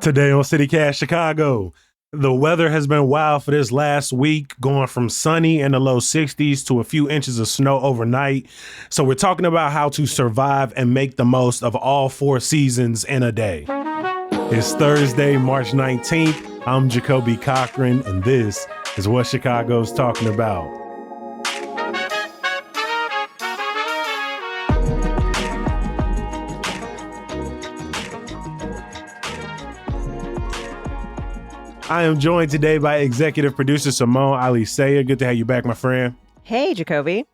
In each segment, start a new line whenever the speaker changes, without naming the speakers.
Today on CityCast Chicago, the weather has been wild for this last week, going from sunny in the low 60s to a few inches of snow overnight. So we're talking about how to survive and make the most of all four seasons in a day. It's Thursday, March 19th. I'm Jacoby Cochran, and this is what Chicago's talking about. I am joined today by executive producer Simone Alicea. Good to have you back, my friend.
Hey, Jacoby.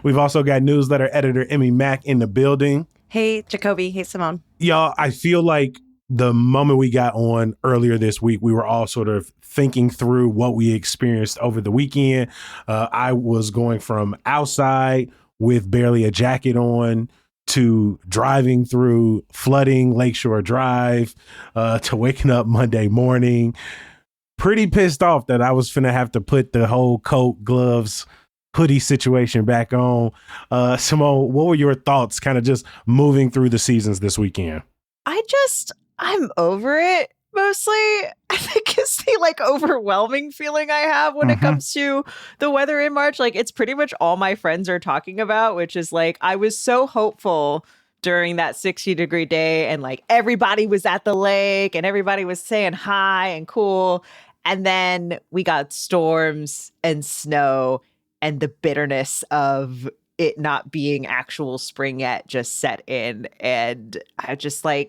We've also got newsletter editor Emmy Mack in the building.
Hey, Jacoby. Hey, Simone.
Y'all, I feel like the moment we got on earlier this week, we were all sort of thinking through what we experienced over the weekend. I was going from outside with barely a jacket on to driving through flooding Lakeshore Drive to waking up Monday morning. Pretty pissed off that I was finna have to put the whole coat, gloves, hoodie situation back on. Simone, what were your thoughts kind of just moving through the seasons this weekend?
I'm over it mostly. I think it's the overwhelming feeling I have when it comes to the weather in March. It's pretty much all my friends are talking about, which is I was so hopeful during that 60-degree day and everybody was at the lake and everybody was saying hi and cool. And then we got storms and snow, and the bitterness of it not being actual spring yet just set in. And I just I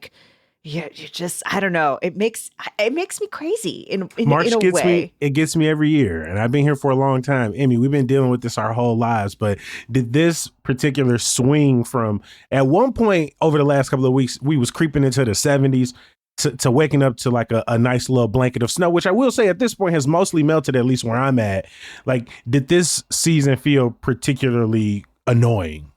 don't know. It makes me crazy in
March
in a
gets
way.
me. It gets me every year, and I've been here for a long time. Emmy, we've been dealing with this our whole lives. But did this particular swing from at one point over the last couple of weeks, we was creeping into the 70s to waking up to a nice little blanket of snow, which I will say at this point has mostly melted, at least where I'm at. Did this season feel particularly annoying?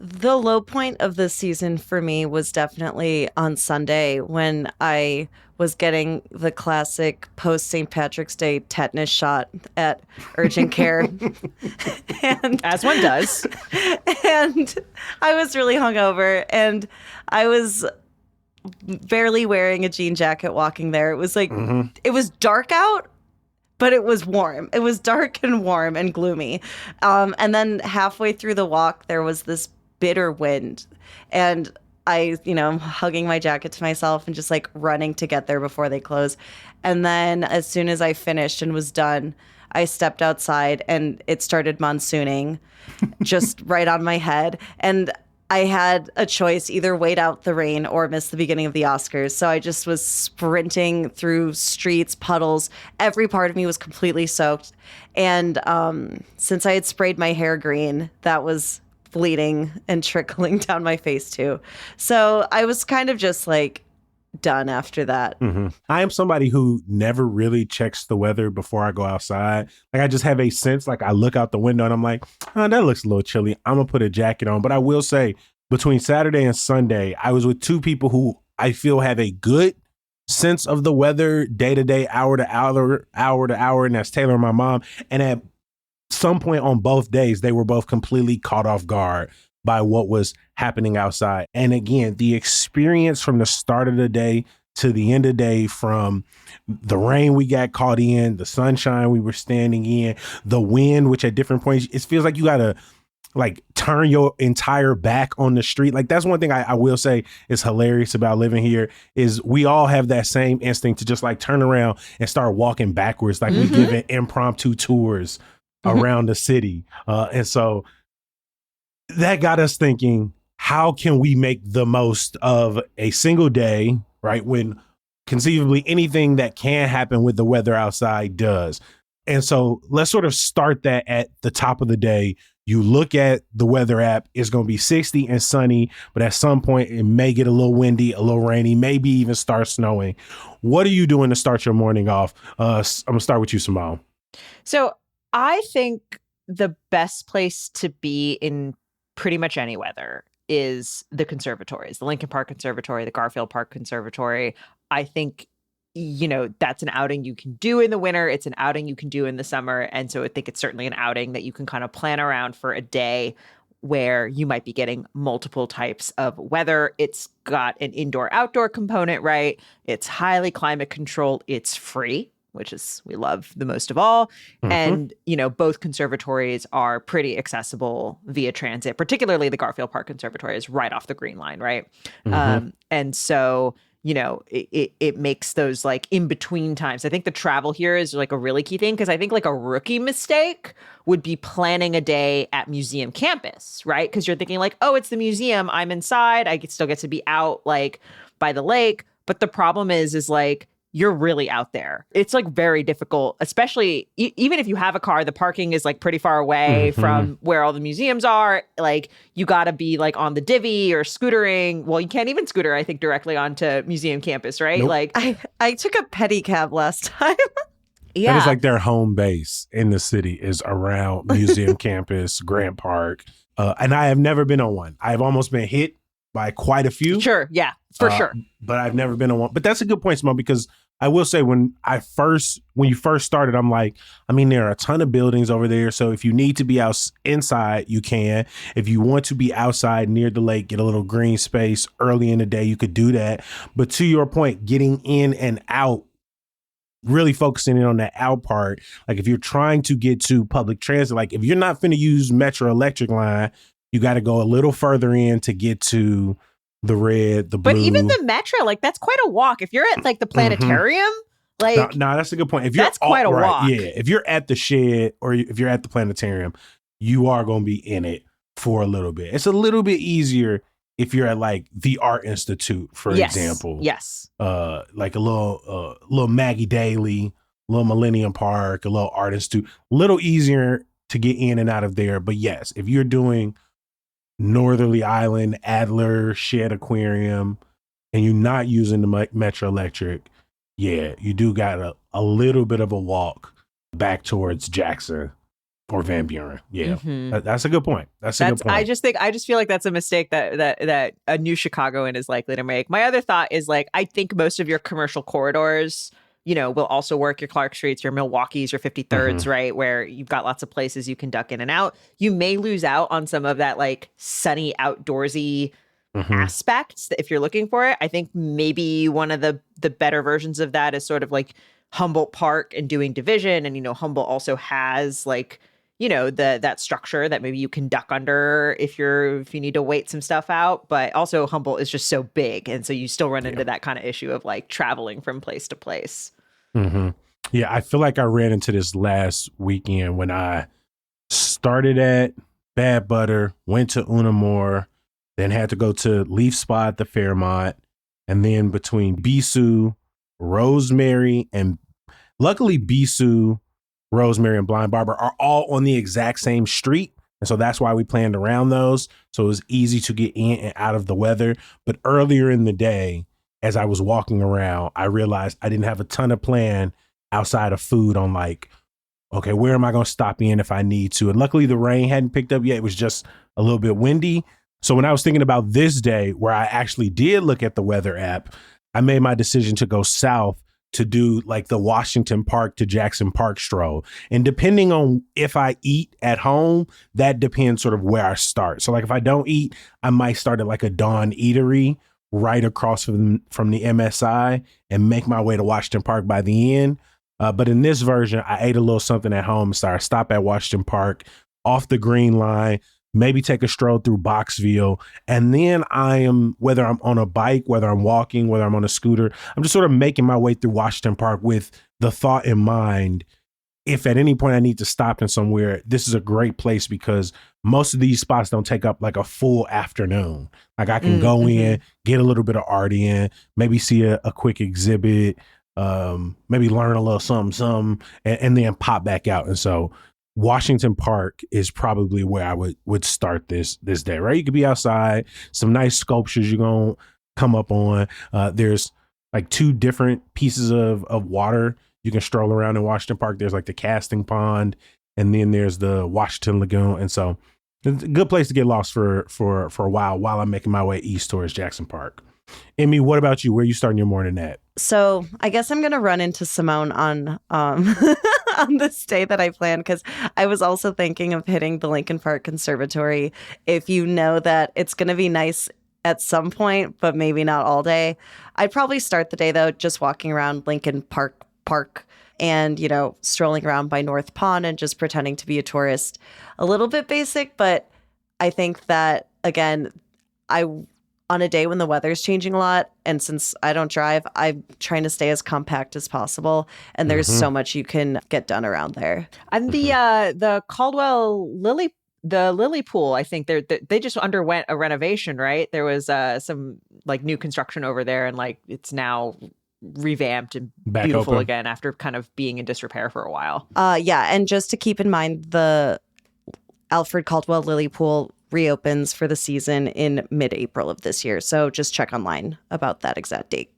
The low point of the season for me was definitely on Sunday when I was getting the classic post St. Patrick's Day tetanus shot at urgent care.
And as one does.
And I was really hungover and I was barely wearing a jean jacket walking there. It was It was dark out, but it was warm. It was dark and warm and gloomy. And then halfway through the walk, there was this bitter wind. And I, hugging my jacket to myself and just running to get there before they close. And then as soon as I finished and was done, I stepped outside and it started monsooning just right on my head. And I had a choice, either wait out the rain or miss the beginning of the Oscars. So I just was sprinting through streets, puddles. Every part of me was completely soaked. And since I had sprayed my hair green, that was bleeding and trickling down my face too. So I was kind of just done after that.
I am somebody who never really checks the weather before I go outside. I just have a sense, I look out the window and I'm like, oh, that looks a little chilly. I'm gonna put a jacket on. But I will say between Saturday and Sunday, I was with two people who I feel have a good sense of the weather day to day, hour to hour. And that's Taylor and my mom. And at some point on both days, they were both completely caught off guard by what was happening outside. And again, the experience from the start of the day to the end of the day, from the rain we got caught in, the sunshine we were standing in, the wind, which at different points, it feels like you got to turn your entire back on the street. That's one thing I will say is hilarious about living here is we all have that same instinct to just turn around and start walking backwards. We give it impromptu tours around the city. And so that got us thinking, how can we make the most of a single day, right? When conceivably anything that can happen with the weather outside does. And so let's sort of start that at the top of the day. You look at the weather app, it's going to be 60 and sunny, but at some point it may get a little windy, a little rainy, maybe even start snowing. What are you doing to start your morning off? I'm going to start with you, Simone.
So I think the best place to be in pretty much any weather is the conservatories, the Lincoln Park Conservatory, the Garfield Park Conservatory. I think, that's an outing you can do in the winter. It's an outing you can do in the summer. And so I think it's certainly an outing that you can kind of plan around for a day where you might be getting multiple types of weather. It's got an indoor-outdoor component, right? It's highly climate controlled. It's free, which is we love the most of all. And, both conservatories are pretty accessible via transit, particularly the Garfield Park Conservatory is right off the Green Line, right? And so, it makes those like in between times. I think the travel here is like a really key thing because I think like a rookie mistake would be planning a day at museum campus, right? Because you're thinking like, oh, it's the museum. I'm inside. I still get to be out like by the lake. But the problem is like, you're really out there. It's like very difficult, especially even if you have a car, the parking is like pretty far away from where all the museums are. Like you got to be like on the divvy or scootering. Well, you can't even scooter, I think, directly onto museum campus, right?
Nope.
Like
I took a pedicab last time.
yeah.
That is like their home base in the city is around museum campus, Grant Park. And I have never been on one. I've almost been hit by quite a few.
Sure. Yeah, for sure.
But I've never been on one. But that's a good point, Simone, because I will say when you first started, I'm like, I mean, there are a ton of buildings over there. So if you need to be inside, you can. If you want to be outside near the lake, get a little green space early in the day, you could do that. But to your point, getting in and out, really focusing in on that out part. Like if you're trying to get to public transit, like if you're not finna use Metro Electric line, you got to go a little further in to get to the red, the blue.
But even the Metro, like that's quite a walk. If you're at like the planetarium, like
no, that's a good point. If you're
that's quite a walk.
Yeah, if you're at the shed or if you're at the planetarium, you are going to be in it for a little bit. It's a little bit easier if you're at like the Art Institute, for example.
Yes.
Like a little Maggie Daly, a little Millennium Park, a little Art Institute, a little easier to get in and out of there. But yes, if you're doing Northerly Island, Adler, Shed Aquarium, and you're not using the Metro Electric, yeah, you do got a little bit of a walk back towards Jackson or Van Buren. Yeah, that's a good point. That's a good point.
I just feel like that's a mistake that a new Chicagoan is likely to make. My other thought is like, I think most of your commercial corridors, will also work your Clark Streets, your Milwaukees, your 53rds, right? Where you've got lots of places you can duck in and out. You may lose out on some of that like sunny, outdoorsy aspects if you're looking for it. I think maybe one of the better versions of that is sort of like Humboldt Park and doing Division. And, Humboldt also has like, that structure that maybe you can duck under if you need to wait some stuff out. But also Humboldt is just so big. And so you still run into that kind of issue of like traveling from place to place.
Yeah, I feel like I ran into this last weekend when I started at Bad Butter, went to Unamore, then had to go to Leaf Spa at the Fairmont, and then between Bisou, Rosemary, and luckily Bisou, Rosemary, and Blind Barber are all on the exact same street. And so that's why we planned around those. So it was easy to get in and out of the weather. But earlier in the day, as I was walking around, I realized I didn't have a ton of plan outside of food on like, okay, where am I going to stop in if I need to? And luckily the rain hadn't picked up yet. It was just a little bit windy. So when I was thinking about this day where I actually did look at the weather app, I made my decision to go south to do like the Washington Park to Jackson Park stroll. And depending on if I eat at home, that depends sort of where I start. So like if I don't eat, I might start at like a Dawn Eatery right across from the MSI and make my way to Washington Park by the end. But in this version, I ate a little something at home. So I stop at Washington Park off the Green Line, maybe take a stroll through Boxville. And then whether I'm on a bike, whether I'm walking, whether I'm on a scooter, I'm just sort of making my way through Washington Park with the thought in mind, if at any point I need to stop in somewhere, this is a great place because most of these spots don't take up like a full afternoon. Like I can go in, get a little bit of art in, maybe see a quick exhibit, maybe learn a little something, and then pop back out. And so Washington Park is probably where I would start this day, right? You could be outside, some nice sculptures you're going to come up on. There's like two different pieces of water you can stroll around in Washington Park. There's like the casting pond, and then there's the Washington Lagoon. And so it's a good place to get lost for a while I'm making my way east towards Jackson Park. Emmy, what about you? Where are you starting your morning at?
So I guess I'm going to run into Simone on on this day that I planned, because I was also thinking of hitting the Lincoln Park Conservatory. If you know that it's going to be nice at some point, but maybe not all day. I'd probably start the day, though, just walking around Lincoln Park and, strolling around by North Pond and just pretending to be a tourist. A little bit basic, but I think that, again, on a day when the weather's changing a lot, and since I don't drive, I'm trying to stay as compact as possible. And there's so much you can get done around there.
And the Caldwell Lily Pool, I think they just underwent a renovation, right? There was some like new construction over there, and like it's now revamped and
Back
beautiful
open
again after kind of being in disrepair for a while.
Yeah, and just to keep in mind, the Alfred Caldwell Lily Pool reopens for the season in mid-April of this year. So just check online about that exact date.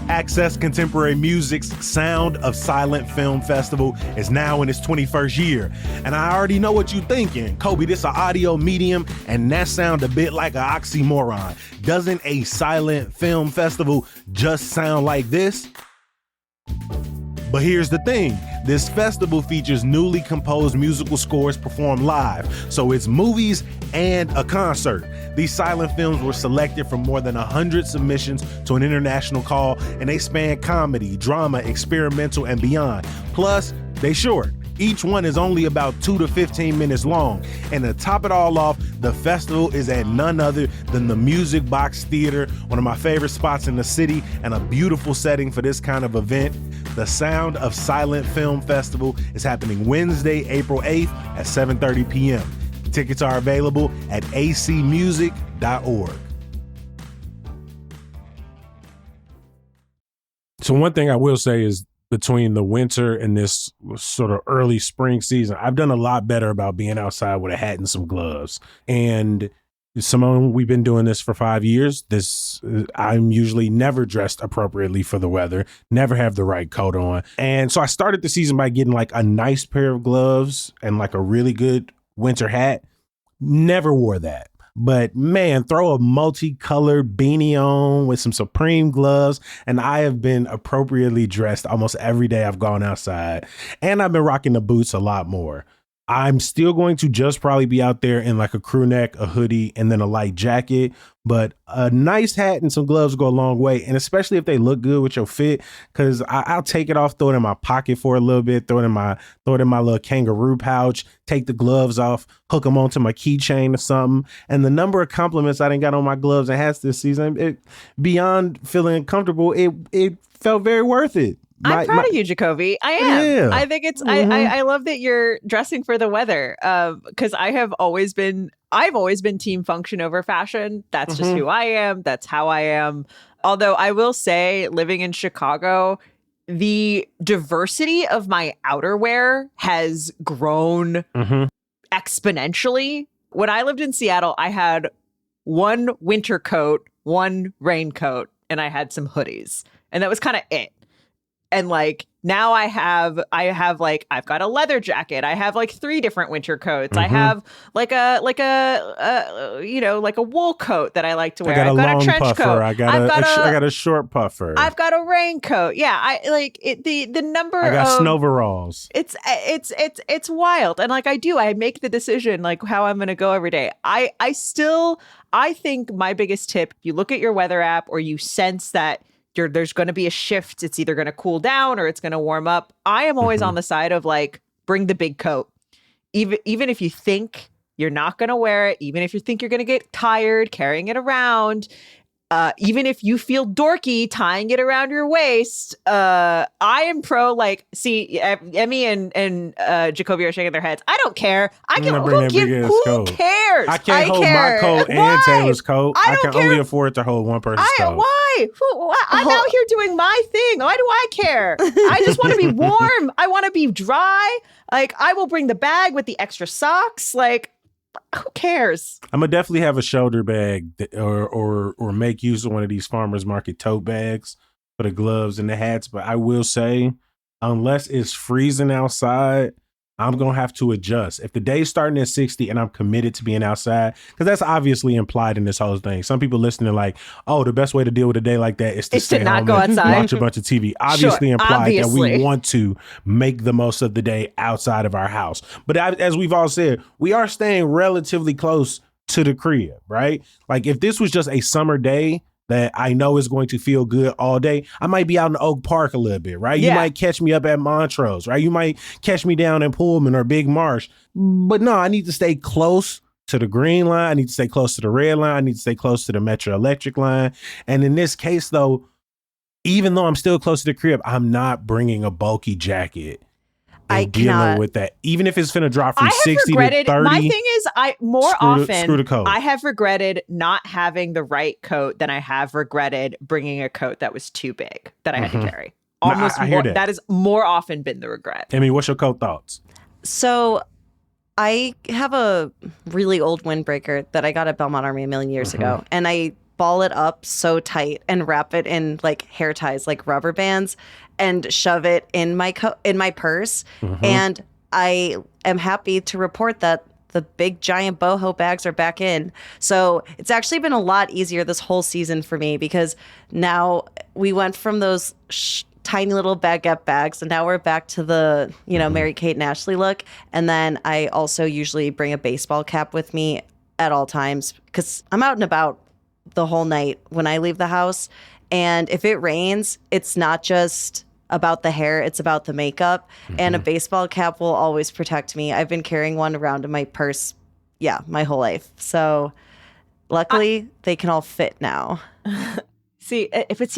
Access Contemporary Music's Sound of Silent Film Festival is now in its 21st year. And I already know what you're thinking. Kobe, this an audio medium, and that sound a bit like an oxymoron. Doesn't a silent film festival just sound like this? But here's the thing, this festival features newly composed musical scores performed live, so it's movies and a concert. These silent films were selected from more than 100 submissions to an international call, and they span comedy, drama, experimental, and beyond. Plus, they short. Each one is only about 2 to 15 minutes long. And to top it all off, the festival is at none other than the Music Box Theater, one of my favorite spots in the city and a beautiful setting for this kind of event. The Sound of Silent Film Festival is happening Wednesday, April 8th at 7:30 p.m. Tickets are available at acmusic.org. So one thing I will say is, between the winter and this sort of early spring season, I've done a lot better about being outside with a hat and some gloves. And Simone, we've been doing this for 5 years. I'm usually never dressed appropriately for the weather, never have the right coat on. And so I started the season by getting like a nice pair of gloves and like a really good winter hat. Never wore that. But man, throw a multicolored beanie on with some Supreme gloves, and I have been appropriately dressed almost every day I've gone outside. And I've been rocking the boots a lot more. I'm still going to just probably be out there in like a crew neck, a hoodie, and then a light jacket. But a nice hat and some gloves go a long way. And especially if they look good with your fit, because I'll take it off, throw it in my pocket for a little bit, throw it in my little kangaroo pouch, take the gloves off, hook them onto my keychain or something. And the number of compliments I done got on my gloves and hats this season, beyond feeling comfortable, it felt very worth it.
I'm proud of you, Jacoby. I am.
Yeah.
I think it's. I love that you're dressing for the weather. Because I've always been team function over fashion. That's just who I am. That's how I am. Although I will say, living in Chicago, the diversity of my outerwear has grown exponentially. When I lived in Seattle, I had one winter coat, one raincoat, and I had some hoodies, and that was kind of it. And like now I've got a leather jacket. I have like 3 different winter coats. I have like a wool coat that I like to wear.
I've got a
trench
puffer.
coat.
I got a short puffer.
I've got a raincoat. Yeah, I like it, the number.
I got snowveralls.
It's wild. And like I make the decision like how I'm going to go every day. I think my biggest tip, you look at your weather app or you sense that there's going to be a shift. It's either going to cool down or it's going to warm up. I am always on the side of like, bring the big coat. Even if you think you're not going to wear it, even if you think you're going to get tired carrying it around, even if you feel dorky tying it around your waist, I am pro. Like, see, Emmy and Jacoby are shaking their heads. I don't care. Who cares?
I can't hold my coat and Taylor's coat. I can only afford to hold one person's coat.
Why? I'm out here doing my thing. Why do I care? I just want to be warm. I want to be dry. Like, I will bring the bag with the extra socks. Like, who cares?
I'm gonna definitely have a shoulder bag or make use of one of these farmers market tote bags for the gloves and the hats. But I will say, unless it's freezing outside, I'm going to have to adjust. If the day's starting at 60 and I'm committed to being outside, because that's obviously implied in this whole thing. Some people listening like, oh, the best way to deal with a day like that is to stay
not
home
go
and
outside.
watch a bunch of TV. Obviously
Sure,
implied that
obviously.
we want to make the most of the day outside of our house. But as we've all said, we are staying relatively close to the crib, right? Like if this was just a summer day that I know is going to feel good all day, I might be out in Oak Park a little bit, right? You
Yeah.
might catch me up at Montrose, right? You might catch me down in Pullman or Big Marsh. But no, I need to stay close to the green line. I need to stay close to the red line. I need to stay close to the Metro Electric line. And in this case, though, even though I'm still close to the crib, I'm not bringing a bulky jacket.
I
Dealing
cannot.
with that, even if it's finna drop from
I have
60
regretted.
to 30.
My thing is,
screw the coat.
I have regretted not having the right coat than I have regretted bringing a coat that was too big that I had to carry.
No,
Almost
I hear
more.
that.
That has more often been the regret.
I mean, what's your coat thoughts?
So I have a really old windbreaker that I got at Belmont Army a million years ago, and I ball it up so tight and wrap it in like hair ties, like rubber bands, and shove it in my purse. And I am happy to report that the big giant boho bags are back in. So it's actually been a lot easier this whole season for me because now we went from those tiny little baguette bags and now we're back to the, Mary Kate and Ashley look. And then I also usually bring a baseball cap with me at all times because I'm out and about the whole night when I leave the house. And if it rains, it's not just about the hair, it's about the makeup. And a baseball cap will always protect me. I've been carrying one around in my purse, my whole life. So luckily, they can all fit now.
See, if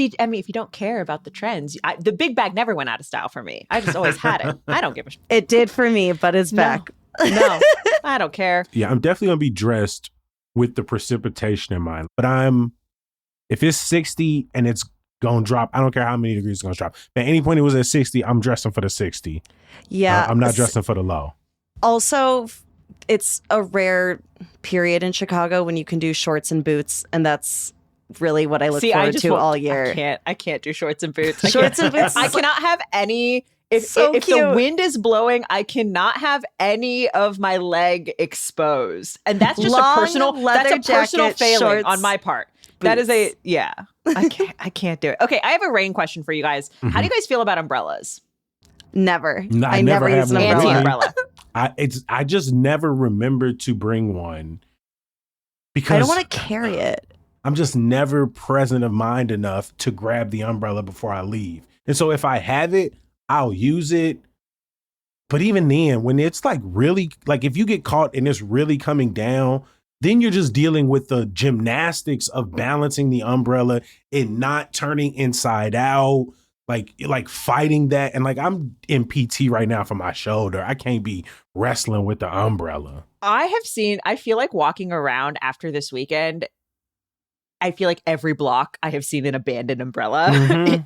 you don't care about the trends, the big bag never went out of style for me. I just always had it. I don't give a shit.
It did for me, but it's back.
No, I don't care.
Yeah, I'm definitely gonna be dressed with the precipitation in mind. But if it's 60 and it's gonna drop, I don't care how many degrees it's gonna drop. At any point it was at 60, I'm dressing for the 60.
Yeah.
I'm not dressing for the low.
Also, it's a rare period in Chicago when you can do shorts and boots, and that's really what I look forward to all year.
I can't do shorts and boots.
Shorts and boots.
I cannot have any. If the
cute.
wind is blowing, I cannot have any of my leg exposed, and that's just
Long
a personal
leather jacket,
failing
shorts,
on my part.
boots.
That is I can't do it. Okay, I have a rain question for you guys. How do you guys feel about umbrellas?
Never.
No,
I never
have
use an
one.
umbrella.
Anti-umbrella.
I just never remembered to bring one because
I don't want to carry it.
I'm just never present of mind enough to grab the umbrella before I leave. And so if I have it, I'll use it. But even then, when it's like really, like if you get caught and it's really coming down, then you're just dealing with the gymnastics of balancing the umbrella and not turning inside out, like fighting that. And like I'm in PT right now for my shoulder. I can't be wrestling with the umbrella.
I feel like walking around after this weekend, I feel like every block I have seen an abandoned umbrella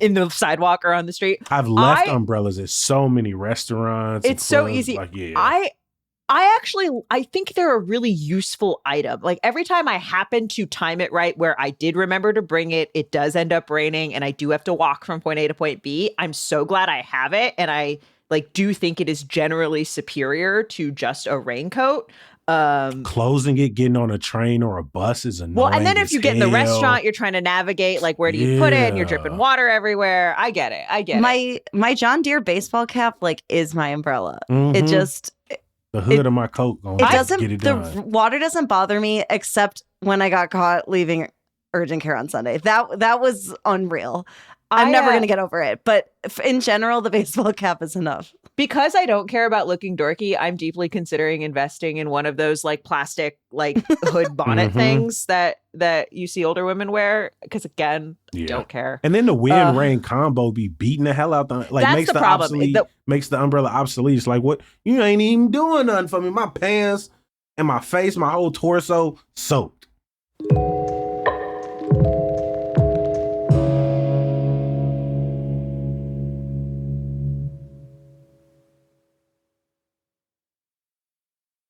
in the sidewalk or on the street.
I've left umbrellas at so many restaurants.
It's so easy.
Like, yeah.
I think they're a really useful item. Like every time I happen to time it right where I did remember to bring it, it does end up raining and I do have to walk from point A to point B. I'm so glad I have it. And I do think it is generally superior to just a raincoat.
Closing it, getting on a train or a bus is annoying.
Well, and then if
as
you get in the
hell.
restaurant, you're trying to navigate, like, where do you put it? And you're dripping water everywhere. I get it.
My John Deere baseball cap is my umbrella. It
Mhm.
just
The hood of my coat gonna get it done.
the water doesn't bother me except when I got caught leaving urgent care on Sunday. That was unreal. I'm never going to get over it. But in general, the baseball cap is enough.
Because I don't care about looking dorky, I'm deeply considering investing in one of those plastic hood bonnet things that you see older women wear. Because again, don't care.
And then the wind rain combo be beating the hell out
that's
makes
the problem.
Makes the umbrella obsolete. It's like, what, you ain't even doing nothing for me. My pants and my face, my whole torso soaked.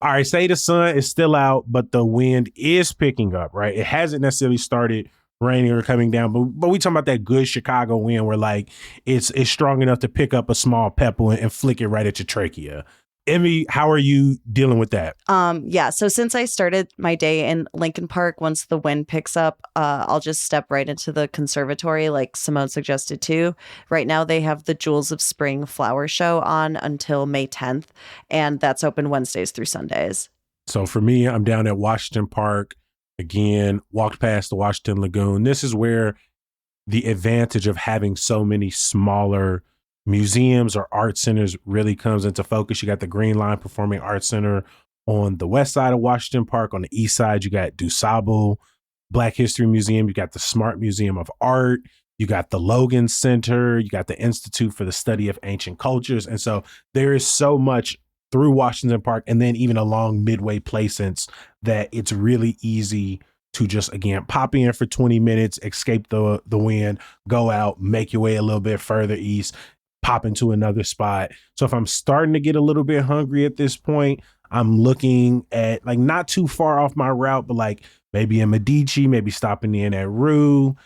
All right, say the sun is still out, but the wind is picking up, right? It hasn't necessarily started raining or coming down, but we talking about that good Chicago wind where it's strong enough to pick up a small pebble and flick it right at your trachea. Emmy, how are you dealing with that?
Yeah. So since I started my day in Lincoln Park, once the wind picks up, I'll just step right into the conservatory, like Simone suggested too. Right now, they have the Jewels of Spring flower show on until May 10th, and that's open Wednesdays through Sundays.
So for me, I'm down at Washington Park. Again, walked past the Washington Lagoon. This is where the advantage of having so many smaller museums or art centers really comes into focus. You got the Green Line Performing Arts Center on the west side of Washington Park. On the east side, you got DuSable Black History Museum. You got the Smart Museum of Art. You got the Logan Center. You got the Institute for the Study of Ancient Cultures. And so there is so much through Washington Park and then even along Midway Plaisance that it's really easy to just, again, pop in for 20 minutes, escape the wind, go out, make your way a little bit further east, pop into another spot. So if I'm starting to get a little bit hungry at this point, I'm looking at like not too far off my route, but like maybe in Medici, maybe stopping in at Rue,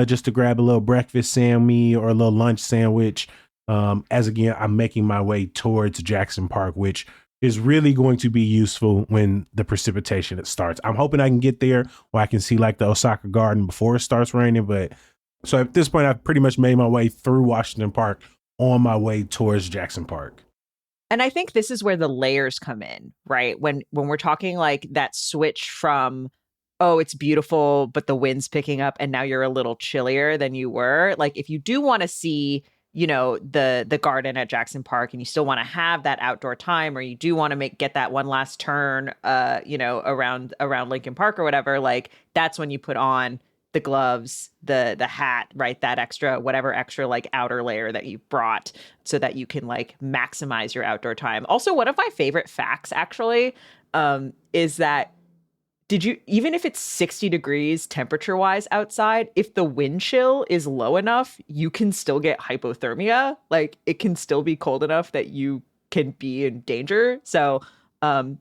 just to grab a little breakfast sandwich or a little lunch sandwich. As again, I'm making my way towards Jackson Park, which is really going to be useful when the precipitation starts. I'm hoping I can get there where I can see like the Osaka Garden before it starts raining. But so at this point, I've pretty much made my way through Washington Park on my way towards Jackson Park.
And I think this is where the layers come in, right? When we're talking like that switch from, oh, it's beautiful, but the wind's picking up and now you're a little chillier than you were. Like if you do want to see, you know, the garden at Jackson Park and you still want to have that outdoor time, or you do want to get that one last turn, you know, around Lincoln Park or whatever, like that's when you put on the gloves, the hat, right? That extra, whatever extra like outer layer that you brought so that you can like maximize your outdoor time. Also, one of my favorite facts actually is that even if it's 60 degrees temperature wise outside, if the wind chill is low enough, you can still get hypothermia. Like it can still be cold enough that you can be in danger. So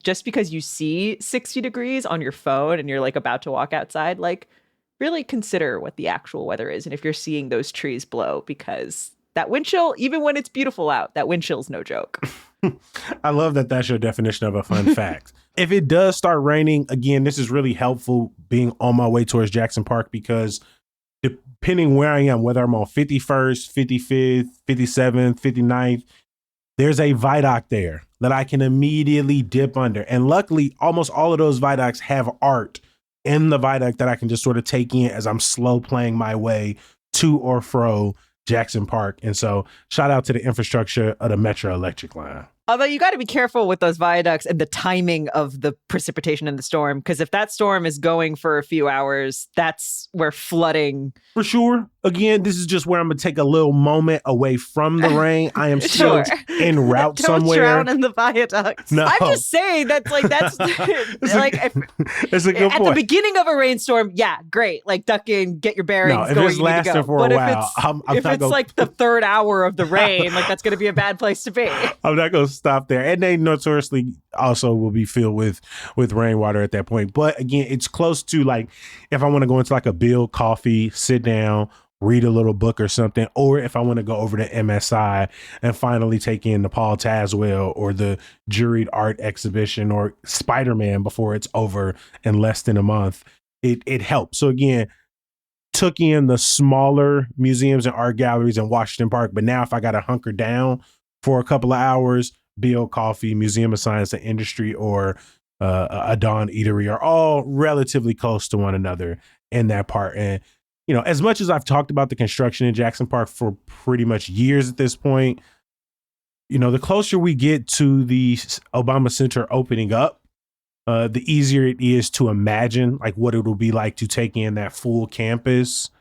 just because you see 60 degrees on your phone and you're like about to walk outside, like really consider what the actual weather is. And if you're seeing those trees blow, because that wind chill, even when it's beautiful out, that wind chill is no joke.
I love that that's your definition of a fun fact. If it does start raining, again, this is really helpful being on my way towards Jackson Park, because depending where I am, whether I'm on 51st, 55th, 57th, 59th, there's a viaduct there that I can immediately dip under. And luckily, almost all of those viaducts have art in the viaduct that I can just sort of take in as I'm slow playing my way to or fro Jackson Park. And so shout out to the infrastructure of the Metro Electric line.
Although you got to be careful with those viaducts and the timing of the precipitation in the storm, because if that storm is going for a few hours, that's where flooding.
For sure. Again, this is just where I'm going to take a little moment away from the rain. I am still en route
Don't
somewhere.
drown in the viaducts.
No.
I'm just saying that's like
It's a good
at
point.
the beginning of a rainstorm, yeah, great. Like duck in, get your bearings.
No, if
go where
it's
you need to
lasting
go.
for
But
a
if
while,
it's,
I'm
if
not
it's
gonna-
like the third hour of the rain, like that's going to be a bad place to be.
I'm not going to stop there. And they notoriously also will be filled with rainwater at that point. But again, it's close to like if I want to go into like a Bill coffee, sit down, read a little book or something, or if I want to go over to MSI and finally take in the Paul Tazewell or the juried art exhibition or Spider-Man before it's over in less than a month, it helps. So again, took in the smaller museums and art galleries in Washington Park, but now if I got to hunker down for a couple of hours, Bill Coffee, Museum of Science and Industry, or a Dawn Eatery are all relatively close to one another in that part. And, you know, as much as I've talked about the construction in Jackson Park for pretty much years at this point, you know, the closer we get to the Obama Center opening up, the easier it is to imagine like what it will be like to take in that full campus.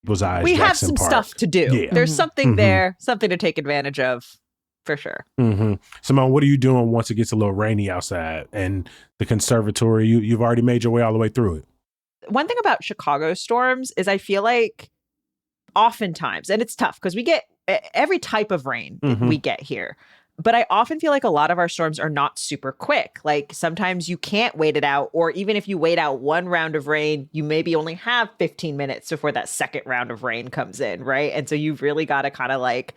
We have
Jackson
some
Park.
stuff to do.
Yeah.
There's something
Mhm.
there, something to take advantage of, for sure.
Mm-hmm. Simone, what are you doing once it gets a little rainy outside and the conservatory? You've already made your way all the way through it.
One thing about Chicago storms is I feel like oftentimes, and it's tough because we get every type of rain
Mhm.
we get here. But I often feel like a lot of our storms are not super quick. Like sometimes you can't wait it out, or even if you wait out one round of rain, you maybe only have 15 minutes before that second round of rain comes in, right? And so you've really got to kind of like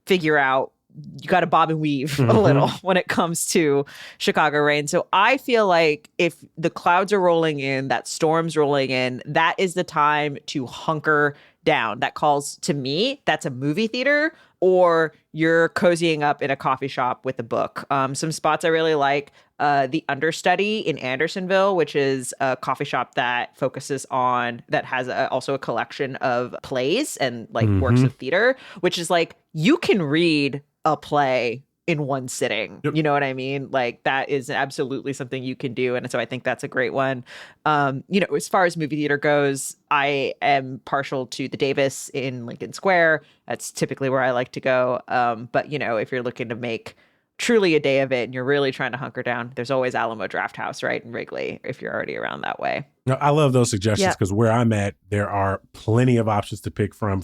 figure out you got to bob and weave a
Mhm.
little when it comes to Chicago rain. So I feel like if the clouds are rolling in, that storm's rolling in, that is the time to hunker down. That calls to me, that's a movie theater, or you're cozying up in a coffee shop with a book. Some spots I really like, the Understudy in Andersonville, which is a coffee shop that focuses on, that has also a collection of plays and like works
Mhm.
of theater, which is like, you can read a play in one sitting.
Yep.
You know what I mean? Like that is absolutely something you can do. And so I think that's a great one. As far as movie theater goes, I am partial to the Davis in Lincoln Square. That's typically where I like to go. But if you're looking to make truly a day of it and you're really trying to hunker down, there's always Alamo Draft House, right? In Wrigley, if you're already around that way.
No, I love those suggestions
Yeah.
because where I'm at, there are plenty of options to pick from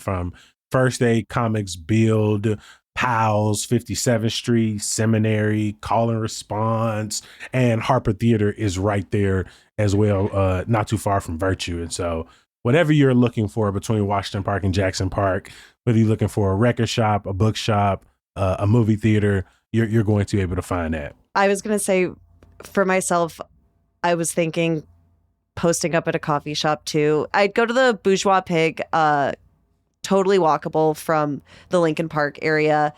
First Aid Comics, Build, Powell's, 57th Street, Seminary, Call and Response, and Harper Theater is right there as well, not too far from Virtue. And so whatever you're looking for between Washington Park and Jackson Park, whether you're looking for a record shop, a bookshop, a movie theater, you're going to be able to find that.
I was going to say for myself, I was thinking posting up at a coffee shop too. I'd go to the Bourgeois Pig, totally walkable from the Lincoln Park area.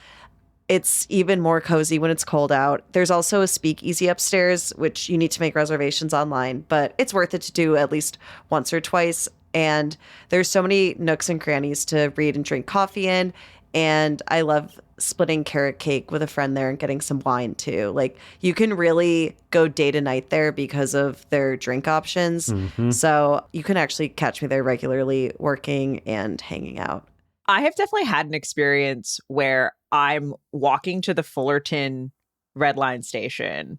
It's even more cozy when it's cold out. There's also a speakeasy upstairs, which you need to make reservations online, but it's worth it to do at least once or twice. And there's so many nooks and crannies to read and drink coffee in. And I love splitting carrot cake with a friend there and getting some wine too. Like you can really go day to night there because of their drink options.
Mhm.
So you can actually catch me there regularly working and hanging out.
I have definitely had an experience where I'm walking to the Fullerton Red Line station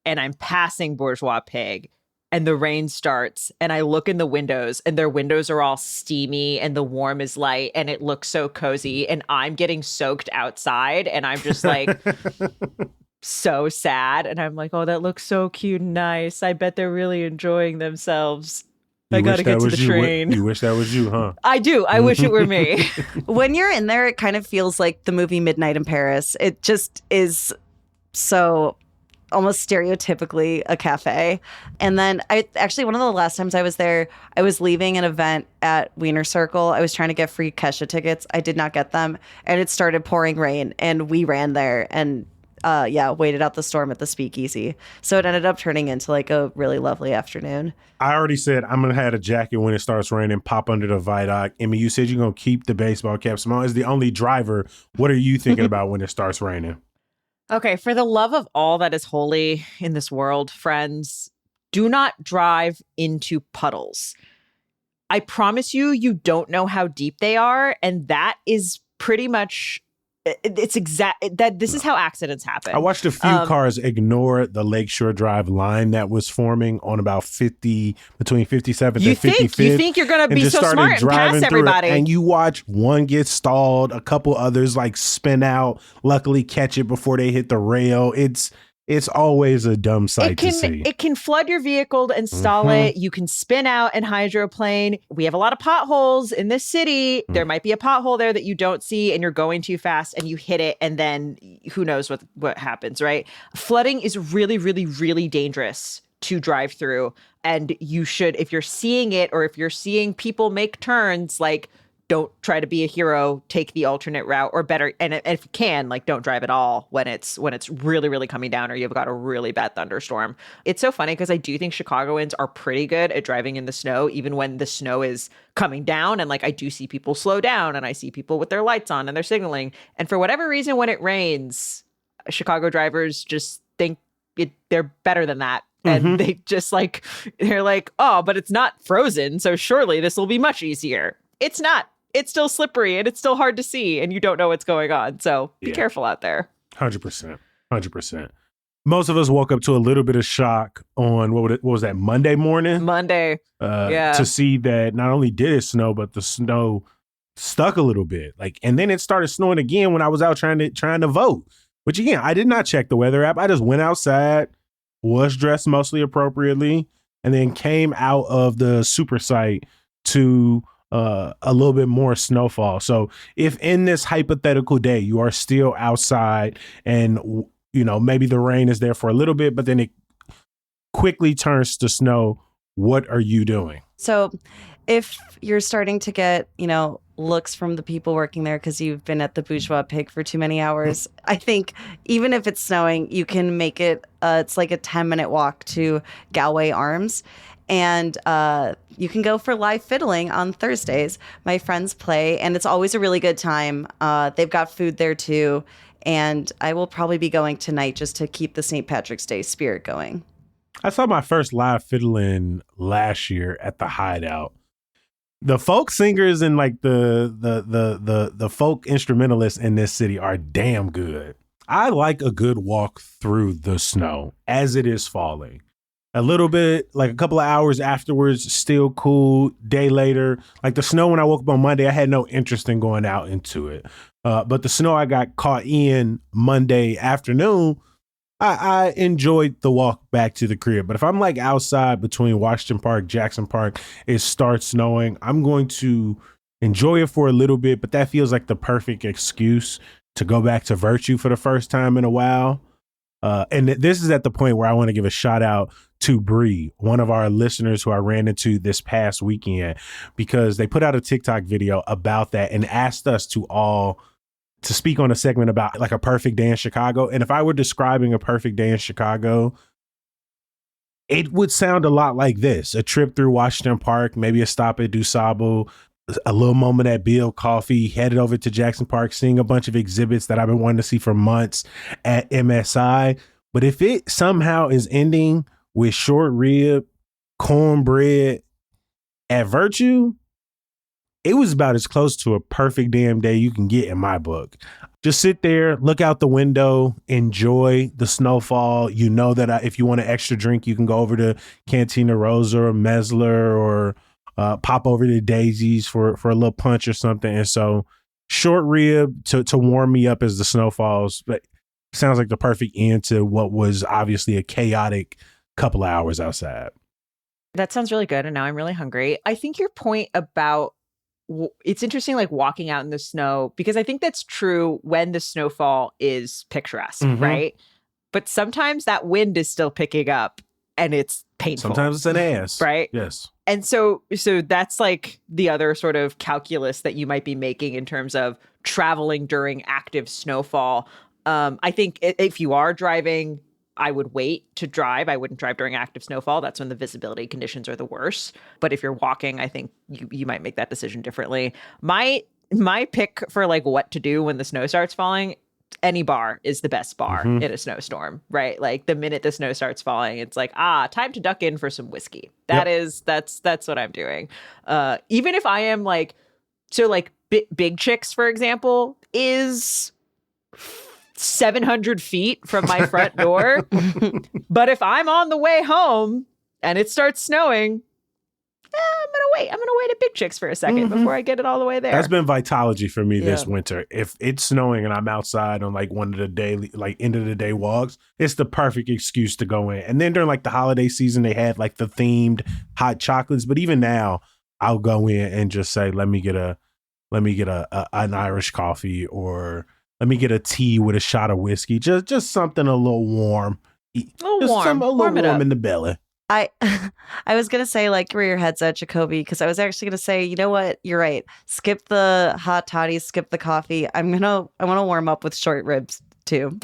and I'm passing Bourgeois Pig and the rain starts and I look in the windows and their windows are all steamy and the warm is light and it looks so cozy and I'm getting soaked outside and I'm just like so sad and I'm like, oh, that looks so cute and nice. I bet they're really enjoying themselves. I
You
gotta
wish
get
that
to
was
the
you.
train.
You wish that was you, huh?
I do. I wish it were me.
When you're in there, it kind of feels like the movie Midnight in Paris. It just is so almost stereotypically a cafe. And then one of the last times I was there, I was leaving an event at Wiener Circle. I was trying to get free Kesha tickets. I did not get them. And it started pouring rain and we ran there and waited out the storm at the speakeasy. So it ended up turning into like a really lovely afternoon.
I already said I'm going to have a jacket when it starts raining, pop under the Vidoc. Emmy, you said you're going to keep the baseball cap. Simone is the only driver. What are you thinking about when it starts raining?
Okay, for the love of all that is holy in this world, friends, do not drive into puddles. I promise you, you don't know how deep they are. And that is pretty much, it's exact that this is how accidents happen.
I watched a few cars ignore the Lakeshore Drive line that was forming on about between 57th and 55th.
You think you're going to
and
be
just
so
started
smart and
driving
pass
through it,
everybody.
and you watch one get stalled, a couple others like spin out, luckily catch it before they hit the rail. It's always a dumb sight to see.
It can flood your vehicle and stall it. You can spin out and hydroplane. We have a lot of potholes in this city. There might be a pothole there that you don't see and you're going too fast and you hit it and then who knows what happens, right? Flooding is really, really, really dangerous to drive through. And you should, if you're seeing it or if you're seeing people make turns, like don't try to be a hero, take the alternate route or better. And if you can, like don't drive at all when it's really, really coming down or you've got a really bad thunderstorm. It's so funny because I do think Chicagoans are pretty good at driving in the snow, even when the snow is coming down. And like, I do see people slow down and I see people with their lights on and they're signaling. And for whatever reason, when it rains, Chicago drivers just think they're better than that. And they just they're like, oh, but it's not frozen. So surely this will be much easier. It's not. It's still slippery and it's still hard to see and you don't know what's going on. So be careful out there.
100%. 100%. Most of us woke up to a little bit of shock on what was that, Monday morning?
Monday.
To see that not only did it snow, but the snow stuck a little bit. And then it started snowing again when I was out trying to vote. Which again, I did not check the weather app. I just went outside, was dressed mostly appropriately, and then came out of the super site to a little bit more snowfall. So if in this hypothetical day you are still outside and, you know, maybe the rain is there for a little bit, but then it quickly turns to snow, what are you doing?
So if you're starting to get, you know, looks from the people working there because you've been at the Bourgeois Pig for too many hours, I think even if it's snowing, you can make it, it's like a 10-minute walk to Galway Arms. And you can go for live fiddling on Thursdays. My friends play, and it's always a really good time. They've got food there too. And I will probably be going tonight just to keep the St. Patrick's Day spirit going.
I saw my first live fiddling last year at the Hideout. The folk singers and like the folk instrumentalists in this city are damn good. I like a good walk through the snow as it is falling. A little bit, like a couple of hours afterwards, still cool. Day later, like the snow when I woke up on Monday, I had no interest in going out into it. But the snow I got caught in Monday afternoon, I enjoyed the walk back to the crib. But if I'm like outside between Washington Park, Jackson Park, it starts snowing, I'm going to enjoy it for a little bit. But that feels like the perfect excuse to go back to Virtue for the first time in a while. And this is at the point where I want to give a shout out to Bree, one of our listeners who I ran into this past weekend, because they put out a TikTok video about that and asked us to speak on a segment about like a perfect day in Chicago. And if I were describing a perfect day in Chicago, it would sound a lot like this: a trip through Washington Park, maybe a stop at DuSable, a little moment at Bill Coffee, headed over to Jackson Park, seeing a bunch of exhibits that I've been wanting to see for months at MSI. But if it somehow is ending with short rib, cornbread at Virtue, it was about as close to a perfect damn day you can get in my book. Just sit there, look out the window, enjoy the snowfall. You know that if you want an extra drink, you can go over to Cantina Rosa or Mesler or pop over to Daisy's for a little punch or something. And so short rib to warm me up as the snow falls. But sounds like the perfect end to what was obviously a chaotic couple of hours outside.
That sounds really good. And now I'm really hungry. I think your point about it's interesting, like walking out in the snow, because I think that's true when the snowfall is picturesque, right? But sometimes that wind is still picking up and it's painful.
Sometimes it's an ass.
Right?
Yes.
And so that's like the other sort of calculus that you might be making in terms of traveling during active snowfall. I think if you are driving, I would wait to drive. I wouldn't drive during active snowfall. That's when the visibility conditions are the worst. But if you're walking, I think you might make that decision differently. My pick for like what to do when the snow starts falling, any bar is the best bar in a snowstorm, right? Like the minute the snow starts falling, it's like, time to duck in for some whiskey. That's what I'm doing. Even if I am like, so like Big Chicks, for example, is 700 feet from my front door. But if I'm on the way home and it starts snowing, I'm gonna wait at Big Chicks for a second before I get it all the way there.
That's been Vitology for me this winter. If it's snowing and I'm outside on like one of the daily, like end of the day walks, it's the perfect excuse to go in. And then during like the holiday season, they had like the themed hot chocolates. But even now, I'll go in and just say, let me get an Irish coffee, or let me get a tea with a shot of whiskey. Just something a little warm.
A little warm
in the belly.
I was going to say, like, where your head's at, Jacoby, because I was actually going to say, you know what? You're right. Skip the hot toddies, skip the coffee. I want to warm up with short ribs too.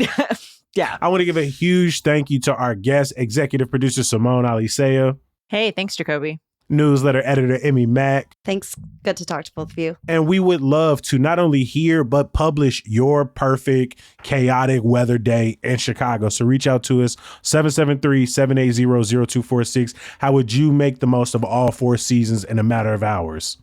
Yeah.
I want to give a huge thank you to our guest, executive producer Simone Alicea.
Hey, thanks, Jacoby.
Newsletter editor Emmy Mack.
Thanks. Good to talk to both of you.
And we would love to not only hear, but publish your perfect chaotic weather day in Chicago. So reach out to us, 773-780-0246. How would you make the most of all 4 seasons in a matter of hours?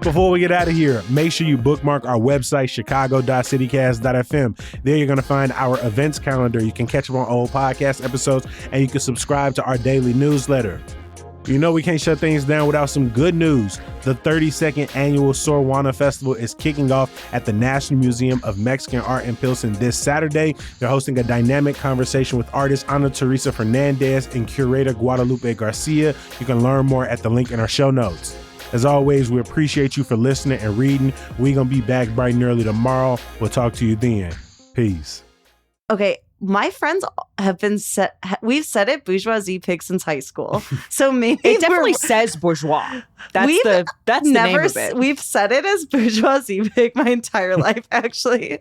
Before we get out of here, make sure you bookmark our website, chicago.citycast.fm. There you're going to find our events calendar. You can catch up on old podcast episodes, and you can subscribe to our daily newsletter. You know we can't shut things down without some good news. The 32nd annual Sorwana Festival is kicking off at the National Museum of Mexican Art in Pilsen this Saturday. They're hosting a dynamic conversation with artist Ana Teresa Fernandez and curator Guadalupe Garcia. You can learn more at the link in our show notes. As always, we appreciate you for listening and reading. We're going to be back bright and early tomorrow. We'll talk to you then. Peace.
Okay. My friends have been we've said it bourgeoisie pig since high school. So maybe
it definitely says bourgeois. That's the name of it.
We've said it as bourgeoisie pig my entire life, actually.